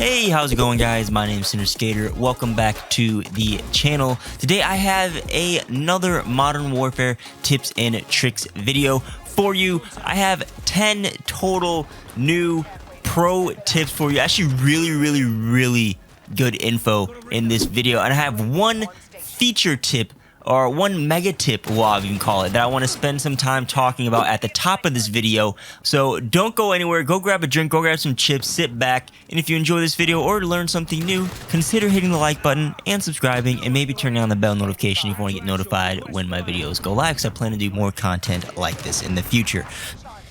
Hey, how's it going, guys? My name is Cinder Skater. Welcome back to the channel. Today I have another Modern Warfare tips and tricks video for you. I have 10 total new pro tips for you. Actually, really good info in this video. And I have one feature tip, or one mega tip, we'll even call it, that I want to spend some time talking about at the top of this video. So don't go anywhere. Go grab a drink, go grab some chips, sit back, and if you enjoy this video or learn something new, consider hitting the like button and subscribing, and maybe turning on the bell notification if you want to get notified when my videos go live, because I plan to do more content like this in the future.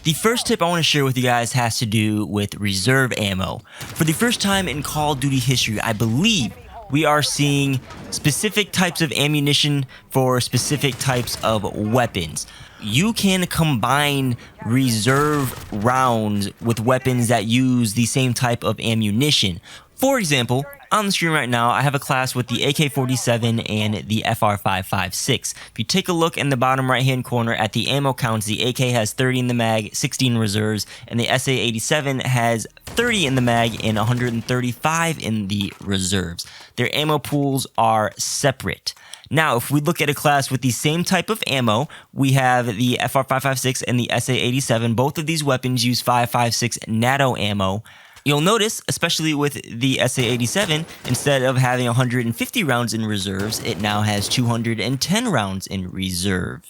The first tip I want to share with you guys has to do with reserve ammo. For the first time in Call of Duty history, I believe we are seeing specific types of ammunition for specific types of weapons. You can combine reserve rounds with weapons that use the same type of ammunition. For example, on the screen right now, I have a class with the AK-47 and the FR556. If you take a look in the bottom right-hand corner at the ammo counts, the AK has 30 in the mag, 16 reserves, and the SA-87 has 30 in the mag and 135 in the reserves. Their ammo pools are separate. Now, if we look at a class with the same type of ammo, we have the FR556 and the SA-87. Both of these weapons use 5.56 NATO ammo. You'll notice, especially with the SA-87, instead of having 150 rounds in reserves, it now has 210 rounds in reserve.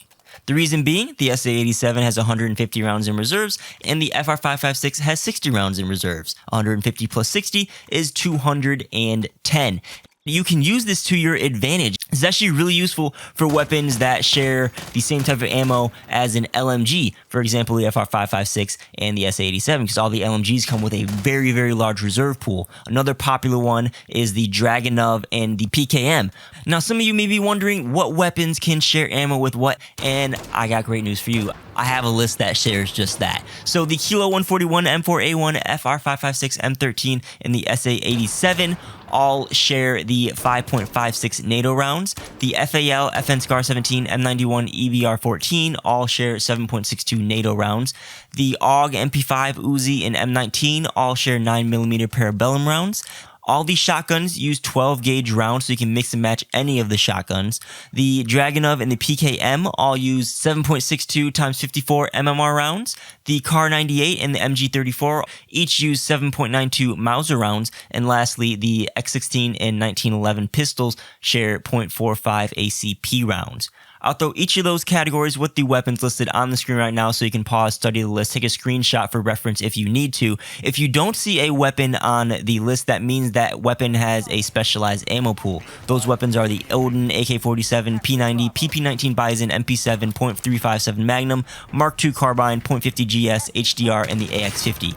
The reason being, the SA-87 has 150 rounds in reserves, and the FR556 has 60 rounds in reserves. 150 plus 60 is 210. You can use this to your advantage. It's actually really useful for weapons that share the same type of ammo as an LMG. For example, the FR556 and the SA-87, because all the LMGs come with a very large reserve pool. Another popular one is the Dragunov and the PKM. Now, some of you may be wondering what weapons can share ammo with what, and I got great news for you. I have a list that shares just that. So the Kilo 141, M4A1, FR556, M13, and the SA-87 all share the 5.56 NATO rounds. The FAL, FN Scar 17, M91, EVR14 all share 7.62 NATO rounds. The AUG, MP5, Uzi, and M19 all share 9mm Parabellum rounds. All these shotguns use 12 gauge rounds, so you can mix and match any of the shotguns. The Dragunov and the PKM all use 7.62 times 54 MMR rounds. The Kar 98 and the MG34 each use 7.92 Mauser rounds. And lastly, the X16 and 1911 pistols share 0.45 ACP rounds. I'll throw each of those categories with the weapons listed on the screen right now, so you can pause, study the list, take a screenshot for reference if you need to. If you don't see a weapon on the list, that means that weapon has a specialized ammo pool. Those weapons are the Odin, AK-47, P90, PP-19 Bison, MP7, .357 Magnum, Mark II Carbine, .50 GS, HDR, and the AX50.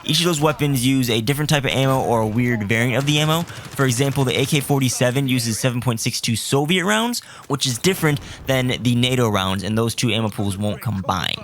Each of those weapons use a different type of ammo or a weird variant of the ammo. For example, the AK-47 uses 7.62 Soviet rounds, which is different than the NATO rounds, and those two ammo pools won't combine.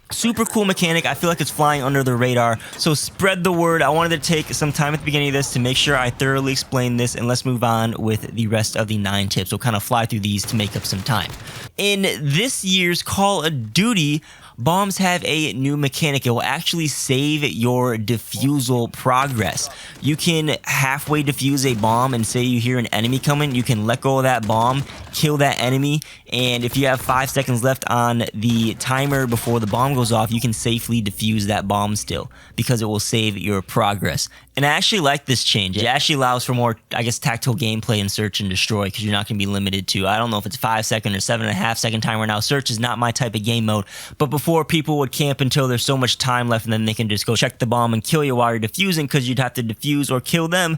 Super cool mechanic. I feel like it's flying under the radar, so spread the word. I wanted to take some time at the beginning of this to make sure I thoroughly explain this, and let's move on with the rest of the 9 tips. We'll kind of fly through these to make up some time. In this year's Call of Duty, bombs have a new mechanic. It will actually save your defusal progress. You can halfway defuse a bomb, and say you hear an enemy coming, you can let go of that bomb, kill that enemy, and if you have 5 seconds left on the timer before the bomb goes off, you can safely defuse that bomb still, because it will save your progress. And I actually like this change. It actually allows for more, I guess, tactical gameplay in search and destroy, because you're not going to be limited to, I don't know if it's 5-second or 7.5-second timer. Now, search is not my type of game mode, but before, people would camp until there's so much time left, and then they can just go check the bomb and kill you while you're defusing, because you'd have to defuse or kill them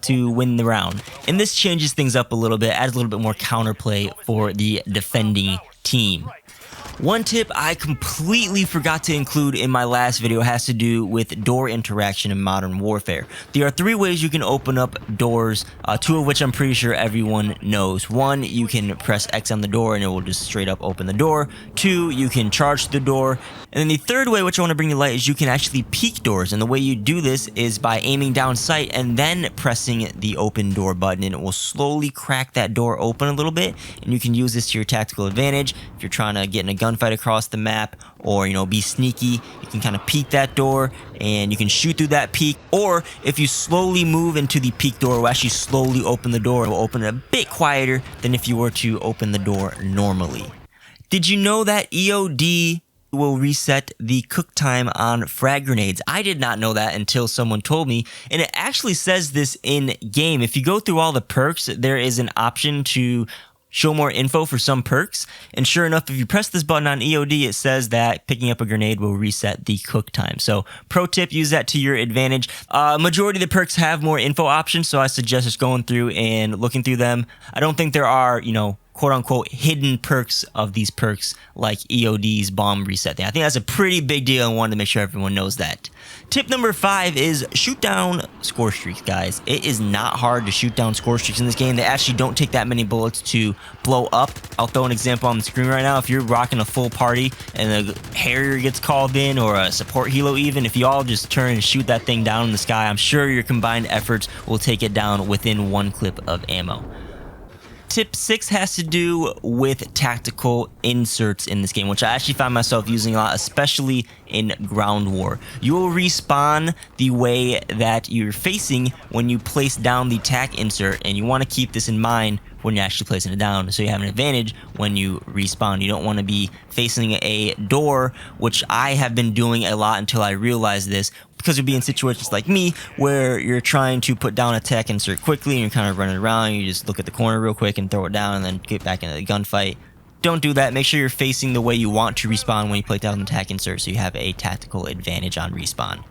to win the round. And this changes things up a little bit, adds a little bit more counterplay for the defending team. One tip I completely forgot to include in my last video has to do with door interaction in Modern Warfare. There are 3 ways you can open up doors, 2 of which I'm pretty sure everyone knows. 1, you can press X on the door and it will just straight up open the door. 2, you can charge the door. And then the third way, which I want to bring to light, is you can actually peek doors. And the way you do this is by aiming down sight and then pressing the open door button, and it will slowly crack that door open a little bit. And you can use this to your tactical advantage if you're trying to get in a gun gunfight across the map, or be sneaky, you can kind of peek that door and you can shoot through that peek. Or if you slowly move into the peek door, it will actually slowly open the door. It will open it a bit quieter than if you were to open the door normally. Did you know that EOD will reset the cook time on frag grenades? I did not know that until someone told me, and it actually says this in game. If you go through all the perks, there is an option to show more info for some perks, and sure enough, if you press this button on EOD, it says that picking up a grenade will reset the cook time. So pro tip, use that to your advantage. Majority of the perks have more info options, so I suggest just going through and looking through them. I don't think there are quote unquote hidden perks of these perks like EOD's bomb reset thing. I think that's a pretty big deal and wanted to make sure everyone knows that. Tip number 5 is shoot down score streaks, guys. It is not hard to shoot down score streaks in this game. They actually don't take that many bullets to blow up. I'll throw an example on the screen right now. If you're rocking a full party and a Harrier gets called in, or a support helo even, if you all just turn and shoot that thing down in the sky, I'm sure your combined efforts will take it down within one clip of ammo. Tip 6 has to do with tactical inserts in this game, which I actually find myself using a lot, especially in ground war. You will respawn the way that you're facing when you place down the tac insert, and you want to keep this in mind when you're actually placing it down, so you have an advantage when you respawn. You don't want to be facing a door, which I have been doing a lot until I realized this, because you'll be in situations like me where you're trying to put down a tac insert quickly and you're kind of running around. You just look at the corner real quick and throw it down and then get back into the gunfight. Don't do that. Make sure you're facing the way you want to respawn when you play down the tac insert, so you have a tactical advantage on respawn.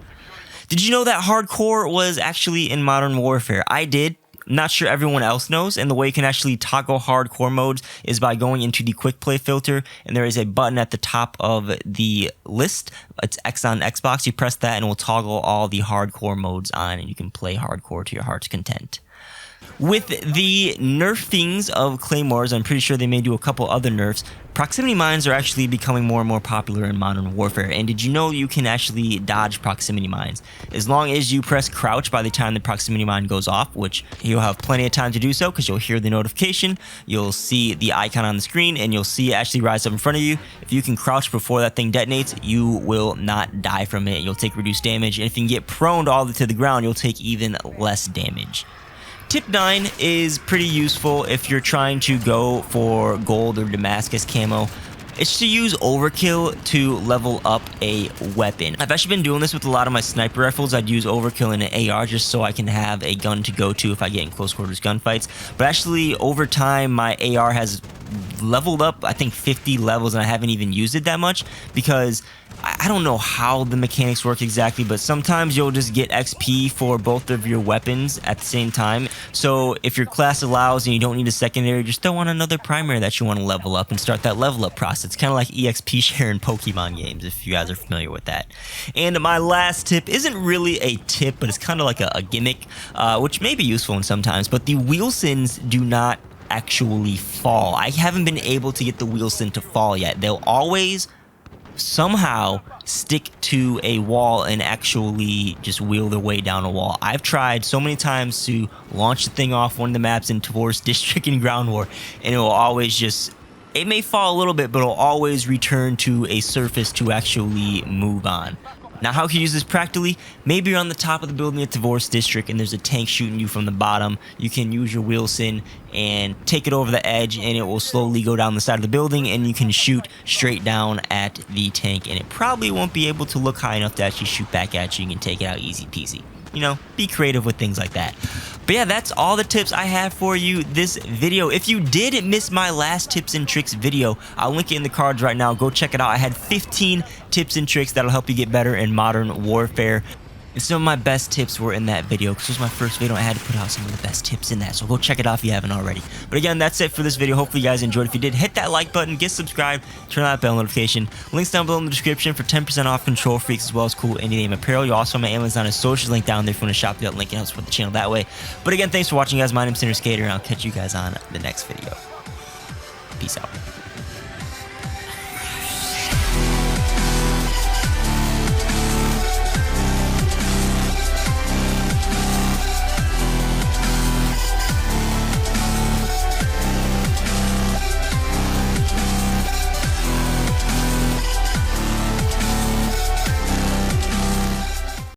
Did you know that hardcore was actually in Modern Warfare? I did. Not sure everyone else knows, and the way you can actually toggle hardcore modes is by going into the quick play filter, and there is a button at the top of the list. It's X on Xbox. You press that and it will toggle all the hardcore modes on, and you can play hardcore to your heart's content. With the nerfings of claymores, I'm pretty sure they may do a couple other nerfs. Proximity mines are actually becoming more and more popular in Modern Warfare. And did you know you can actually dodge proximity mines? As long as you press crouch by the time the proximity mine goes off, which you'll have plenty of time to do so because you'll hear the notification, you'll see the icon on the screen, and you'll see it actually rise up in front of you. If you can crouch before that thing detonates, you will not die from it. You'll take reduced damage, and if you can get prone all the way to the ground, you'll take even less damage. Tip 9 is pretty useful if you're trying to go for gold or Damascus camo. It's to use overkill to level up a weapon. I've actually been doing this with a lot of my sniper rifles. I'd use overkill in an AR just so I can have a gun to go to if I get in close quarters gunfights. But actually, over time, my AR has leveled up, I think 50 levels, and I haven't even used it that much because I don't know how the mechanics work exactly, but sometimes you'll just get XP for both of your weapons at the same time. So if your class allows and you don't need a secondary, just throw on another primary that you want to level up and start that level up process. It's kind of like EXP share in Pokemon games, if you guys are familiar with that. And my last tip isn't really a tip, but it's kind of like a gimmick, which may be useful in sometimes, but the Wilsons do not actually fall. I haven't been able to get the Wilson to fall yet. They'll always somehow stick to a wall and actually just wheel their way down a wall. I've tried so many times to launch the thing off one of the maps in Tavors District in Ground War, and it will always just, it may fall a little bit, but it'll always return to a surface to actually move on. Now, how can you use this practically? Maybe you're on the top of the building at Tavors District and there's a tank shooting you from the bottom. You can use your Wilson and take it over the edge, and it will slowly go down the side of the building, and you can shoot straight down at the tank, and it probably won't be able to look high enough to actually shoot back at you. You can take it out easy peasy. You know, be creative with things like that. But yeah, that's all the tips I have for you this video. If you did miss my last tips and tricks video, I'll link it in the cards right now. Go check it out. I had 15 tips and tricks that'll help you get better in Modern Warfare. And some of my best tips were in that video because it was my first video. I had to put out some of the best tips in that. So go check it out if you haven't already. But again, that's it for this video. Hopefully you guys enjoyed. If you did, hit that like button, get subscribed, turn on that bell notification. Links down below in the description for 10% off Control Freaks as well as cool indie name apparel. You also have my Amazon and social link down there if you want to shop that link and help support the channel that way. But again, thanks for watching, guys. My name's Skater, and I'll catch you guys on the next video. Peace out.